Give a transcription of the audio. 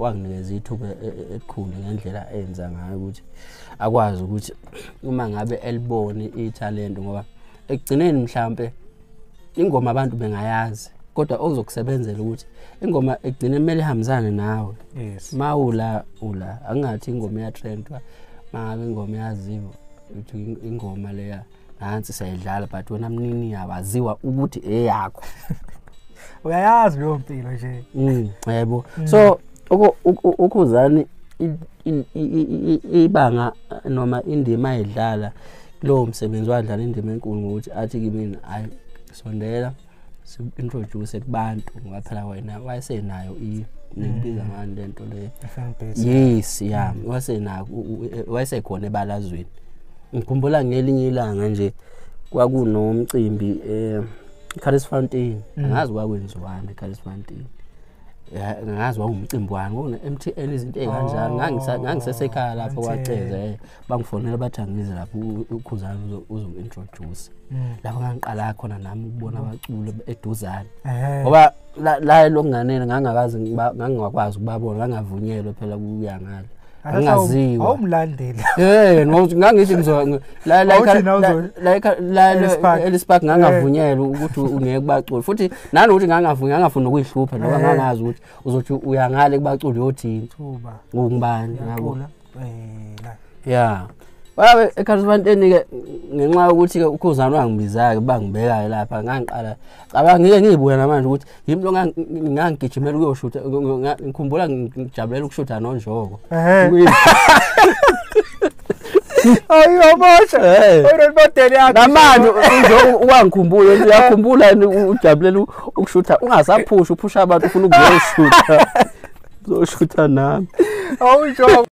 wanginikeza ithuba elikhulu ngendlela enza ngayo ukuthi akwazi ukuthi uma ngabe elibone italent ngoba ekugcineni mhlambe ingoma abantu bengayazi kodwa okuzokusebenzela ukuthi ingoma ekugcineni kumele ihambisane nawe. Yes. Mawula angathi ingoma ya trend mangabe ingoma yaziwa ukuthi ingoma leya nansi sayidlala but wena mnini yawaziwa ukuthi eyakho. Uyayazi leyo mpilo nje. Yebo. So ukhuzani ibanga noma indima edlala lo msebenzi wadlala indima enkulu ngokuthi athi kimi hayi sondela introduce kubantu ngoba phela wena wayesenayo nibiza ngani lento le yes yeah wayesenayo wayesekhona ebalazweni. Ngikhumbula ngelinye ilanga nje kwakunomcimbi eCarlis Fountain angazi kwakwenziwani eCarlis Fountain ngazi wawumcimbi wani ngona MTN izinto ezikanjalo ngangisesekhaya lapho kwaceza bangifonela bathi angize lapho ukhuzani uzointroduce lapho ngangiqala khona nami ukubona abaculi eduzane ngoba la lokunganene ngangakwazi ukubabona ngangavunyelwe phela kuya ngalo angaziwa awumlandeli ngokuthi ngangithi la elispark ngangavunyelwe ukuthi ungeke kubaculi futhi nanokuthi ngangafuna ukuyihlupha ngoba ngangazi ukuthi uzothi uyangale kubaculi yothini thuba ngubani yabo la wabe eCarlis Fountain ke ngenxa ukuthi ke ukhuzani wangibiza ke bangibeka lapha ngangiqala cabanga ngibuya namanje ukuthi yimi lo ngangigijimela ukuyoshutha ngikhumbula ngijabulela ukushutha noNjoko ayobosha oyinodeli yakhe namanje uNjoko wangikhumbula uyakhumbula ujabulela ukushutha ungasaphusha uphusha abantu ufuna ukuyoshutha uzoshutha nami awuNjoko